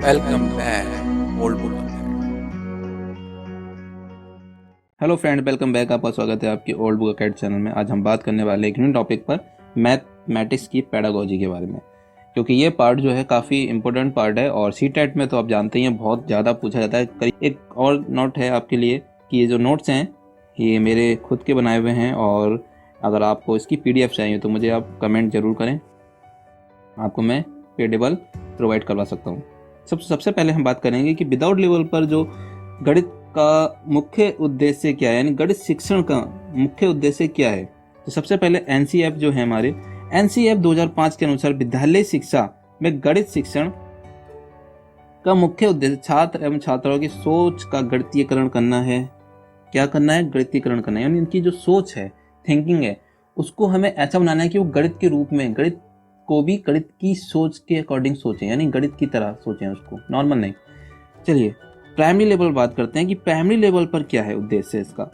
Welcome back, old book. Hello friend, welcome back. आपका स्वागत है आपके ओल्ड बुक अकेडमी चैनल में। आज हम बात करने वाले एक न्यू टॉपिक पर मैथमेटिक्स की पेडागोजी के बारे में, क्योंकि ये पार्ट जो है काफ़ी इंपॉर्टेंट पार्ट है और सीटेट में तो आप जानते ही हैं बहुत ज़्यादा पूछा जाता है। एक और नोट है आपके लिए कि ये जो नोट्स हैं ये मेरे खुद के बनाए हुए हैं, और अगर आपको इसकी PDF चाहिए तो मुझे आप कमेंट ज़रूर करें, आपको मैं पेडेबल प्रोवाइड करवा सकता हूँ। सबसे पहले हम बात करेंगे कि विदाउट लेवल पर जो गणित का मुख्य उद्देश्य क्या है, यानी गणित शिक्षण का मुख्य उद्देश्य क्या है। तो सबसे पहले NCF जो है हमारे NCF 2005 के अनुसार विद्यालय शिक्षा में गणित शिक्षण का मुख्य उद्देश्य छात्र एवं छात्राओं की सोच का गणितीकरण करना है। क्या करना है? गणितीकरण करना है, यानी इनकी जो सोच है, थिंकिंग है, उसको हमें ऐसा बनाना है कि वो गणित के रूप में, गणित को भी गणित की सोच के अकॉर्डिंग सोचें, यानी गणित की तरह सोचें उसको, नॉर्मल नहीं। चलिए प्राइमरी लेवल बात करते हैं कि प्राइमरी लेवल पर क्या है उद्देश्य इसका।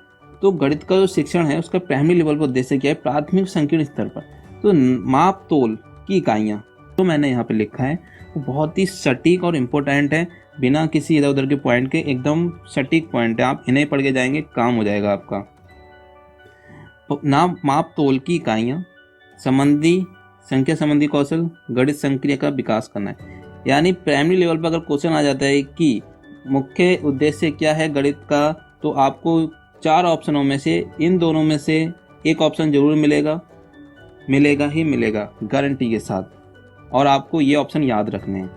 तो गणित का जो शिक्षण है उसका प्राइमरी लेवल पर उद्देश्य क्या है? प्राथमिक संकीर्ण स्तर पर तो माप तोल की इकाइयाँ जो मैंने यहाँ पे लिखा है वो बहुत ही सटीक और इम्पोर्टेंट है, बिना किसी इधर उधर के पॉइंट के, एकदम सटीक पॉइंट है। आप इन्हें पढ़ के जाएंगे, काम हो जाएगा आपका। नाम माप तोल की इकाइयाँ, संख्या संबंधी कौशल, गणित संक्रिया का विकास करना है। यानी प्राइमरी लेवल पर अगर क्वेश्चन आ जाता है कि मुख्य उद्देश्य क्या है गणित का, तो आपको 4 ऑप्शनों में से इन दोनों में से एक ऑप्शन जरूर मिलेगा ही मिलेगा, गारंटी के साथ, और आपको ये ऑप्शन याद रखने हैं।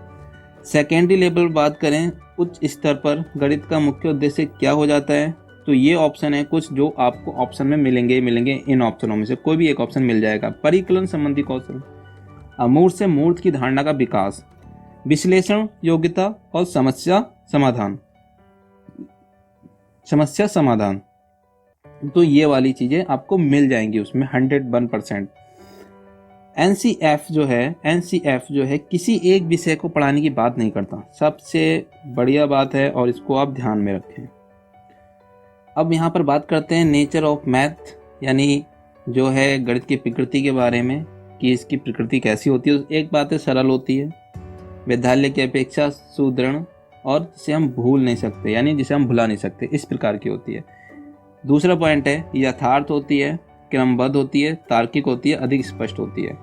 सेकेंडरी लेवल बात करें, उच्च स्तर पर गणित का मुख्य उद्देश्य क्या हो जाता है, तो ये ऑप्शन है कुछ जो आपको ऑप्शन में मिलेंगे। इन ऑप्शनों में से कोई भी एक ऑप्शन मिल जाएगा। परिकलन संबंधी कौशल, अमूर्त से मूर्त की धारणा का विकास, विश्लेषण योग्यता और समस्या समाधान, तो ये वाली चीजें आपको मिल जाएंगी उसमें 101%। NCF जो है किसी एक विषय को पढ़ाने की बात नहीं करता, सबसे बढ़िया बात है, और इसको आप ध्यान में रखें। अब यहाँ पर बात करते हैं नेचर ऑफ मैथ, यानी जो है गणित की प्रकृति के बारे में कि इसकी प्रकृति कैसी होती है। एक बात है, सरल होती है, विद्यालय की अपेक्षा सुदृढ़, और जिसे हम भूल नहीं सकते, यानी जिसे हम भुला नहीं सकते, इस प्रकार की होती है। दूसरा पॉइंट है, यथार्थ होती है, क्रमबद्ध होती है, तार्किक होती है, अधिक स्पष्ट होती है।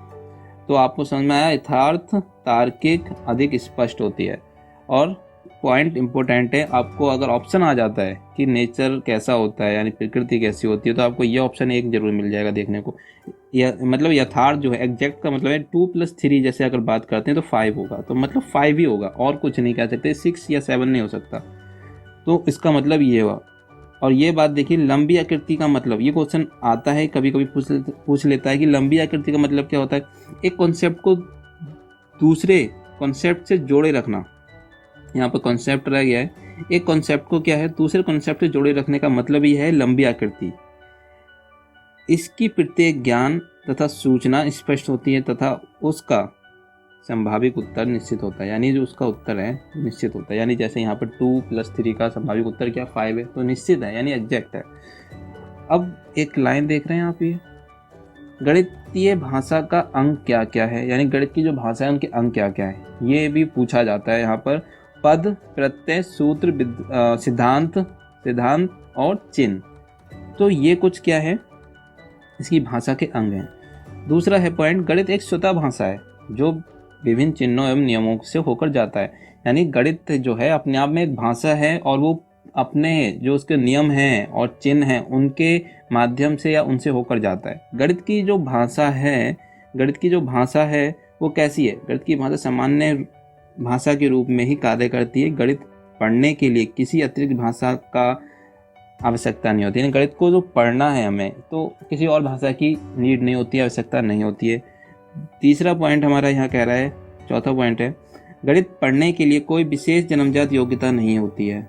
तो आपको समझ में आया, यथार्थ, तार्किक, अधिक स्पष्ट होती है। और पॉइंट इंपॉर्टेंट है, आपको अगर ऑप्शन आ जाता है कि नेचर कैसा होता है, यानी प्रकृति कैसी होती है, तो आपको ये ऑप्शन एक जरूर मिल जाएगा देखने को। मतलब यथार्थ जो है, एग्जैक्ट का मतलब है 2+3, जैसे अगर बात करते हैं तो 5 होगा, तो मतलब 5 ही होगा, और कुछ नहीं कह सकते, 6 या 7 नहीं हो सकता। तो इसका मतलब ये हुआ। और ये बात देखिए, लंबी आकृति का मतलब, ये क्वेश्चन आता है कभी कभी, पूछ लेता है कि लंबी आकृति का मतलब क्या होता है। एक कॉन्सेप्ट को दूसरे कॉन्सेप्ट से जोड़े रखना, यहाँ पर कॉन्सेप्ट रह गया है, एक कॉन्सेप्ट को क्या है दूसरे कॉन्सेप्ट से जोड़े रखने का मतलब ही है लंबी आकृति। इसकी प्रत्येक ज्ञान तथा सूचना स्पष्ट होती है तथा उसका संभाविक उत्तर निश्चित होता है, यानी जो उसका उत्तर है निश्चित होता है। यानी जैसे यहाँ पर 2+3 का संभाविक उत्तर क्या 5 है, तो निश्चित है, यानी एग्जैक्ट है। अब एक लाइन देख रहे हैं आप, ये गणितीय भाषा का अंग क्या क्या है, यानी गणित की जो भाषा है उनके अंग क्या क्या है, ये भी पूछा जाता है यहाँ पर। पद, प्रत्यय, सूत्र, सिद्धांत और चिन्ह, तो ये कुछ क्या है, इसकी भाषा के अंग हैं। दूसरा है पॉइंट, गणित एक स्वतः भाषा है जो विभिन्न चिन्हों एवं नियमों से होकर जाता है, यानी गणित जो है अपने आप में एक भाषा है, और वो अपने जो उसके नियम हैं और चिन्ह हैं उनके माध्यम से या उनसे होकर जाता है। गणित की जो भाषा है वो कैसी है? गणित की भाषा सामान्य भाषा के रूप में ही कार्य करती है। गणित पढ़ने के लिए किसी अतिरिक्त भाषा का आवश्यकता नहीं होती है। गणित को जो पढ़ना है हमें, तो किसी और भाषा की नीड नहीं होती है, आवश्यकता नहीं होती है। तीसरा पॉइंट हमारा यहाँ कह रहा है, चौथा पॉइंट है, गणित पढ़ने के लिए कोई विशेष जन्मजात योग्यता नहीं होती है,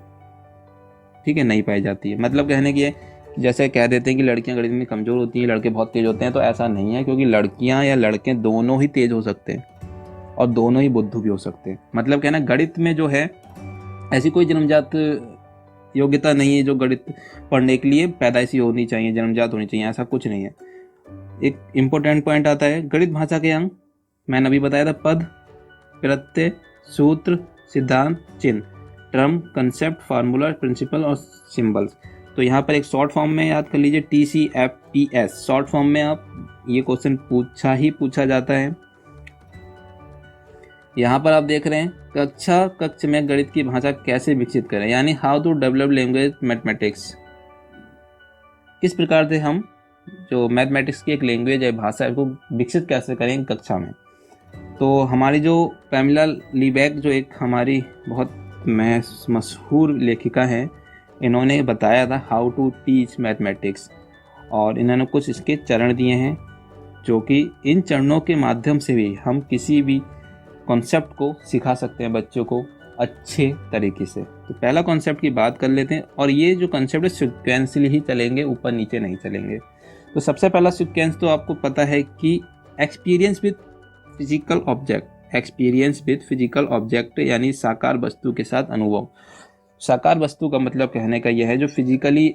ठीक है, नहीं पाई जाती है। मतलब कहने की जैसे कह देते हैं कि लड़कियां गणित में कमज़ोर होती हैं, लड़के बहुत तेज होते हैं, तो ऐसा नहीं है, क्योंकि लड़कियां या लड़के दोनों ही तेज हो सकते हैं और दोनों ही बुद्धू भी हो सकते हैं। मतलब कहना, गणित में जो है ऐसी कोई जन्मजात योग्यता नहीं है जो गणित पढ़ने के लिए पैदाइशी होनी चाहिए, जन्मजात होनी चाहिए, ऐसा कुछ नहीं है। एक इम्पोर्टेंट पॉइंट आता है, गणित भाषा के अंग मैंने अभी बताया था, पद, प्रत्यय, सूत्र, सिद्धांत, चिन्ह, टर्म, कंसेप्ट, फार्मूला, प्रिंसिपल और सिंबल्स। तो यहाँ पर एक शॉर्ट फॉर्म में याद कर लीजिए TCFTS। शॉर्ट फॉर्म में आप ये क्वेश्चन पूछा जाता है। यहाँ पर आप देख रहे हैं कक्ष में गणित की भाषा कैसे विकसित करें, यानी how to develop language mathematics. किस प्रकार से हम जो मैथमेटिक्स की एक लैंग्वेज है, भाषा है, उसको विकसित कैसे करें कक्षा में। तो हमारी जो पैमिला लीबैक जो एक हमारी बहुत मशहूर लेखिका हैं, इन्होंने बताया था हाउ टू टीच मैथमेटिक्स, और इन्होंने कुछ इसके चरण दिए हैं, जो कि इन चरणों के माध्यम से भी हम किसी भी कॉन्सेप्ट को सिखा सकते हैं बच्चों को अच्छे तरीके से। तो पहला कॉन्सेप्ट की बात कर लेते हैं, और ये जो कॉन्सेप्ट है सिक्वेंसली ही चलेंगे, ऊपर नीचे नहीं चलेंगे। तो सबसे पहला सीक्वेंस तो आपको पता है कि experience with physical object. Experience with physical object यानी साकार वस्तु के साथ अनुभव। साकार वस्तु का मतलब कहने का यह है जो फिजिकली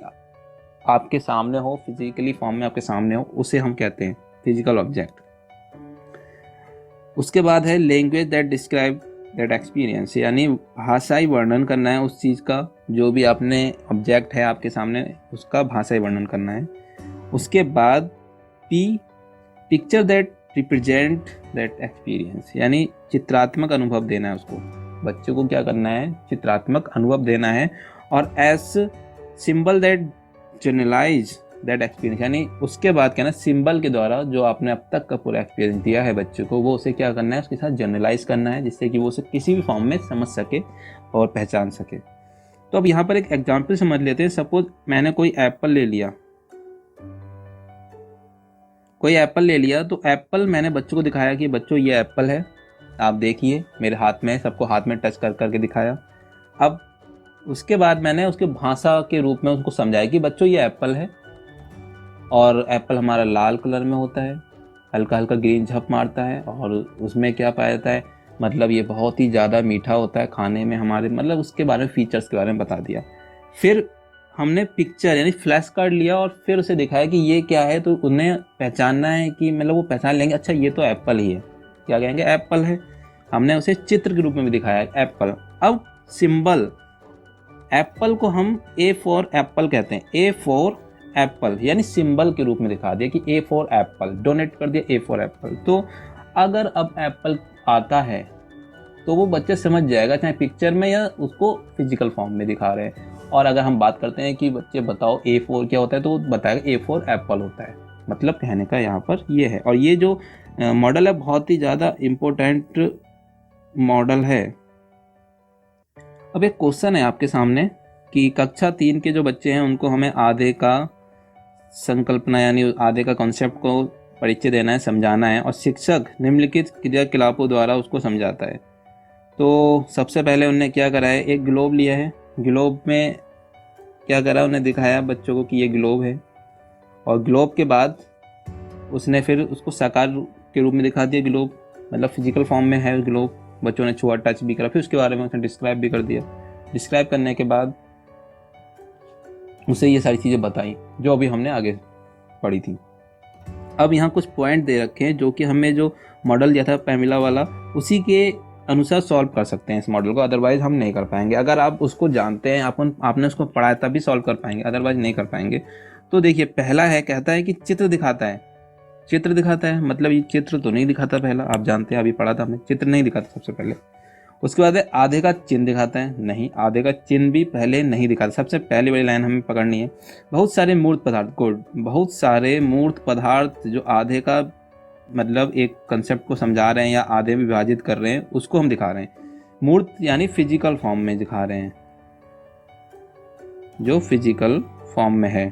आपके सामने हो, फिजिकली फॉर्म में आपके सामने हो, उसे हम कहते हैं फिजिकल ऑब्जेक्ट। उसके बाद है language that describe that experience, यानी भाषाई वर्णन करना है उस चीज़ का, जो भी आपने ऑब्जेक्ट है आपके सामने उसका भाषाई वर्णन करना है। उसके बाद picture that represent that experience, यानी चित्रात्मक अनुभव देना है उसको। बच्चों को क्या करना है, चित्रात्मक अनुभव देना है। और as symbol that generalise that experience, यानी उसके बाद क्या ना, सिंबल के द्वारा जो आपने अब तक का पूरा एक्सपीरियंस दिया है बच्चों को, वो उसे क्या करना है, उसके साथ जनरलाइज करना है, जिससे कि वो उसे किसी भी फॉर्म में समझ सके और पहचान सके। तो अब यहाँ पर एक एग्जाम्पल समझ लेते हैं। सपोज मैंने कोई एप्पल ले लिया, तो एप्पल मैंने बच्चों को दिखाया कि बच्चों ये एप्पल है, आप देखिए मेरे हाथ में, सबको हाथ में टच कर करके दिखाया। अब उसके बाद मैंने उसके भाषा के रूप में उसको समझाया कि बच्चों ये एप्पल है, और एप्पल हमारा लाल कलर में होता है, हल्का हल्का ग्रीन झप मारता है, और उसमें क्या पाया जाता है, मतलब ये बहुत ही ज़्यादा मीठा होता है खाने में हमारे, मतलब उसके बारे में फीचर्स के बारे में बता दिया। फिर हमने पिक्चर यानी फ्लैश कार्ड लिया और फिर उसे दिखाया कि ये क्या है, तो उन्हें पहचानना है कि मतलब वो पहचान लेंगे, अच्छा ये तो एप्पल ही है, क्या कहेंगे, एप्पल है। हमने उसे चित्र के रूप में भी दिखाया एप्पल। अब सिंबल, एप्पल को हम A फॉर एप्पल कहते हैं, A फॉर एप्पल यानी सिंबल के रूप में दिखा दिया कि A फॉर एप्पल, डोनेट कर दिया A फॉर एप्पल। तो अगर अब एप्पल आता है तो वो बच्चा समझ जाएगा, चाहे पिक्चर में या उसको फिजिकल फॉर्म में दिखा रहे हैं। और अगर हम बात करते हैं कि बच्चे बताओ A4 क्या होता है, तो वो बताएगा A4 एप्पल होता है। मतलब कहने का यहाँ पर ये है। और ये जो मॉडल है बहुत ही ज़्यादा इम्पोर्टेंट मॉडल है। अब एक क्वेश्चन है आपके सामने कि कक्षा 3 के जो बच्चे हैं उनको हमें आधे का संकल्पना यानी आधे का कॉन्सेप्ट को परिचय देना है, समझाना है, और शिक्षक निम्नलिखित क्रियाकलापों द्वारा उसको समझाता है। तो सबसे पहले उन्होंने क्या करा है, एक ग्लोब लिया है, ग्लोब में क्या करा, उन्हें दिखाया बच्चों को कि ये ग्लोब है, और ग्लोब के बाद उसने फिर उसको साकार के रूप में दिखा दिया ग्लोब, मतलब फिजिकल फॉर्म में है ग्लोब, बच्चों ने छुआ, टच भी करा, फिर उसके बारे में उसने डिस्क्राइब भी कर दिया। डिस्क्राइब करने के बाद उसे ये सारी चीज़ें बताई जो अभी हमने आगे पढ़ी थी। अब यहाँ कुछ पॉइंट दे रखे हैं जो कि हमें जो मॉडल दिया था पैमिला वाला, उसी के अनुसार सॉल्व कर सकते हैं इस मॉडल को, अदरवाइज हम नहीं कर पाएंगे। अगर आप उसको जानते हैं, आपने उसको पढ़ा है, तभी सॉल्व कर पाएंगे, अदरवाइज नहीं कर पाएंगे। तो देखिए पहला है, कहता है कि चित्र दिखाता है। चित्र दिखाता है मतलब ये चित्र तो नहीं दिखाता, पहला आप जानते हैं, अभी पढ़ा था हमने, चित्र नहीं दिखाता सबसे पहले। उसके बाद है आधे का चिन्ह दिखाता है, नहीं, आधे का चिन्ह भी पहले नहीं दिखाता। सबसे पहली बड़ी लाइन हमें पकड़नी है। बहुत सारे मूर्त पदार्थ, गुड, बहुत सारे मूर्त पदार्थ जो आधे का मतलब एक कंसेप्ट को समझा रहे हैं या आधे में विभाजित कर रहे हैं, उसको हम दिखा रहे हैं। मूर्त यानी फिजिकल फॉर्म में दिखा रहे हैं, जो फिजिकल फॉर्म में है।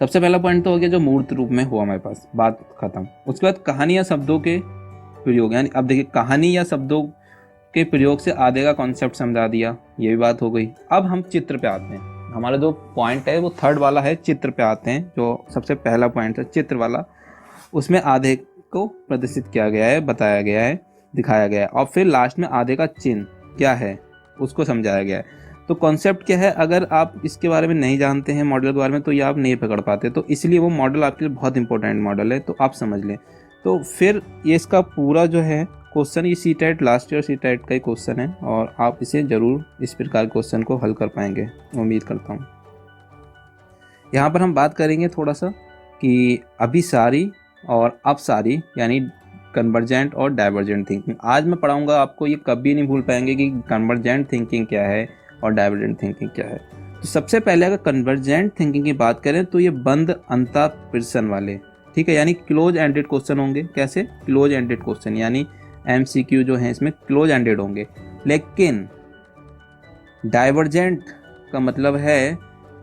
सबसे पहला पॉइंट तो हो गया जो मूर्त रूप में हुआ हमारे पास, बात खत्म। उसके बाद कहानी या शब्दों के प्रयोग, यानी अब देखिए कहानी या शब्दों के प्रयोग से आधे का कॉन्सेप्ट समझा दिया, ये भी बात हो गई। अब हम चित्र पे आते हैं। हमारा जो पॉइंट है वो थर्ड वाला है, चित्र पे आते हैं। जो सबसे पहला पॉइंट है चित्र वाला, उसमें आधे को प्रदर्शित किया गया है, बताया गया है, दिखाया गया है, और फिर लास्ट में आधे का चिन्ह क्या है उसको समझाया गया है। तो कॉन्सेप्ट क्या है, अगर आप इसके बारे में नहीं जानते हैं मॉडल के बारे में, तो ये आप नहीं पकड़ पाते। तो इसलिए वो मॉडल आपके लिए बहुत इंपॉर्टेंट मॉडल है, तो आप समझ लें। तो फिर ये इसका पूरा जो है क्वेश्चन ये सीटेट लास्ट ईयर सीटेट का ही क्वेश्चन है और आप इसे ज़रूर इस प्रकार के क्वेश्चन को हल कर पाएंगे, उम्मीद करता हूँ। यहाँ पर हम बात करेंगे थोड़ा सा कि अभिसारी और अपसारी यानी कन्वर्जेंट और डाइवर्जेंट थिंकिंग। आज मैं पढ़ाऊँगा आपको, ये कभी नहीं भूल पाएंगे कि कन्वर्जेंट थिंकिंग क्या है और डाइवर्जेंट थिंकिंग क्या है। तो सबसे पहले अगर कन्वर्जेंट थिंकिंग की बात करें तो ये बंद अंतः प्रश्न वाले, ठीक है, यानी क्लोज एंडेड क्वेश्चन होंगे। कैसे? क्लोज एंडेड क्वेश्चन, यानी MCQ जो है इसमें क्लोज एंडेड होंगे। लेकिन डाइवर्जेंट का मतलब है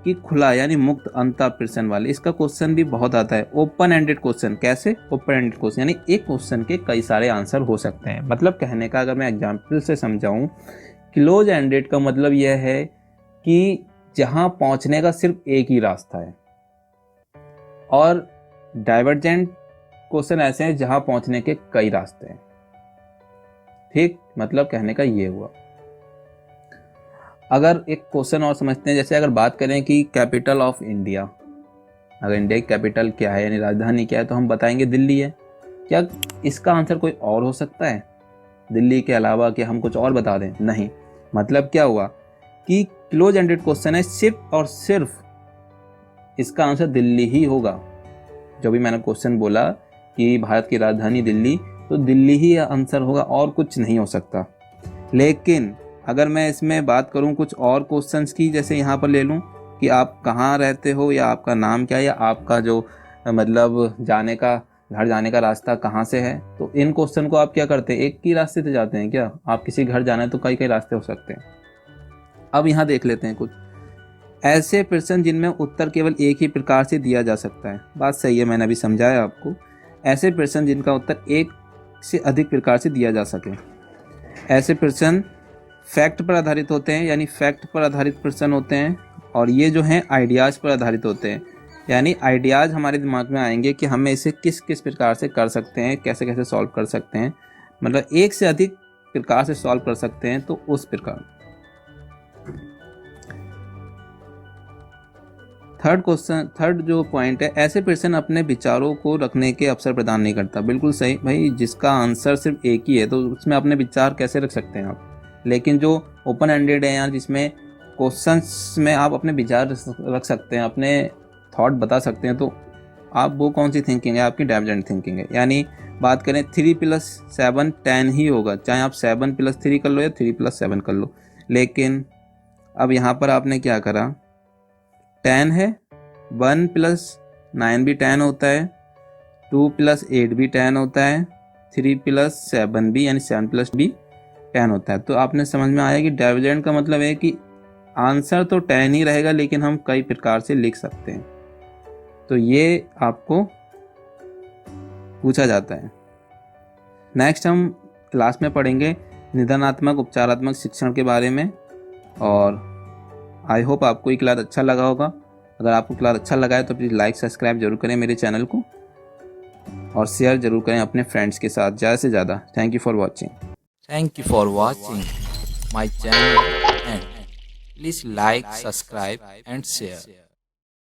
कि खुला यानी मुक्त अंतः प्रश्न वाले। इसका क्वेश्चन भी बहुत आता है, ओपन एंडेड क्वेश्चन। कैसे? ओपन एंडेड क्वेश्चन यानी एक क्वेश्चन के कई सारे आंसर हो सकते हैं। मतलब कहने का अगर मैं एग्जाम्पल से समझाऊं, क्लोज एंडेड का मतलब यह है कि जहां पहुंचने का सिर्फ एक ही रास्ता है, और डाइवर्जेंट क्वेश्चन ऐसे हैं जहां पहुंचने के कई रास्ते हैं। ठीक, मतलब कहने का ये हुआ। अगर एक क्वेश्चन और समझते हैं, जैसे अगर बात करें कि कैपिटल ऑफ इंडिया, अगर इंडिया की कैपिटल क्या है यानी राजधानी क्या है, तो हम बताएंगे दिल्ली है। क्या इसका आंसर कोई और हो सकता है दिल्ली के अलावा? कि हम कुछ और बता दें? नहीं। मतलब क्या हुआ कि क्लोज एंडेड क्वेश्चन है, सिर्फ और सिर्फ इसका आंसर दिल्ली ही होगा। जो भी मैंने क्वेश्चन बोला कि भारत की राजधानी दिल्ली, तो दिल्ली ही आंसर होगा और कुछ नहीं हो सकता। लेकिन अगर मैं इसमें बात करूं कुछ और क्वेश्चंस की, जैसे यहाँ पर ले लूं कि आप कहाँ रहते हो, या आपका नाम क्या है, या आपका जो मतलब जाने का घर जाने का रास्ता कहाँ से है, तो इन क्वेश्चन को आप क्या करते हैं? एक ही रास्ते से जाते हैं क्या? आप किसी घर जाना है तो कई कई रास्ते हो सकते हैं। अब यहाँ देख लेते हैं कुछ ऐसे प्रश्न जिनमें उत्तर केवल एक ही प्रकार से दिया जा सकता है। बात सही है, मैंने अभी समझाया आपको। ऐसे प्रश्न जिनका उत्तर एक से अधिक प्रकार से दिया जा सके। ऐसे प्रश्न फैक्ट पर आधारित होते हैं, यानी फैक्ट पर आधारित प्रश्न होते हैं, और ये जो हैं आइडियाज़ पर आधारित होते हैं, यानी आइडियाज़ हमारे दिमाग में आएंगे कि हमें इसे किस किस प्रकार से कर सकते हैं, कैसे कैसे सॉल्व कर सकते हैं, मतलब एक से अधिक प्रकार से सॉल्व कर सकते हैं, तो उस प्रकार। थर्ड जो पॉइंट है, ऐसे प्रश्न अपने विचारों को रखने के अवसर प्रदान नहीं करता। बिल्कुल सही भाई, जिसका आंसर सिर्फ एक ही है तो उसमें अपने विचार कैसे रख सकते हैं आप। लेकिन जो ओपन एंडेड है, यार जिसमें क्वेश्चंस में आप अपने विचार रख सकते हैं, अपने थॉट बता सकते हैं, तो आप वो कौन सी थिंकिंग है? आपकी डाइवर्जेंट थिंकिंग है। यानी बात करें 3 + 7 10 ही होगा, चाहे आप 7 + 3 कर लो या 3 + 7 कर लो। लेकिन अब यहाँ पर आपने क्या करा, 10 है, 1 + 9 भी 10 होता है, 2 + 8 भी 10 होता है, 3 + 7 भी यानी 7 + भी 10 होता है। तो आपने समझ में आया कि डाइवर्जेंट का मतलब है कि आंसर तो 10 ही रहेगा, लेकिन हम कई प्रकार से लिख सकते हैं। तो ये आपको पूछा जाता है। नेक्स्ट हम क्लास में पढ़ेंगे निदानात्मक उपचारात्मक शिक्षण के बारे में, और आई होप आपको ये क्लास अच्छा लगा होगा। अगर आपको क्लास अच्छा लगा है तो प्लीज़ लाइक सब्सक्राइब जरूर करें मेरे चैनल को, और शेयर जरूर करें अपने फ्रेंड्स के साथ ज़्यादा से ज़्यादा। Thank you for watching. Thank you for watching my channel, and please like, subscribe and share.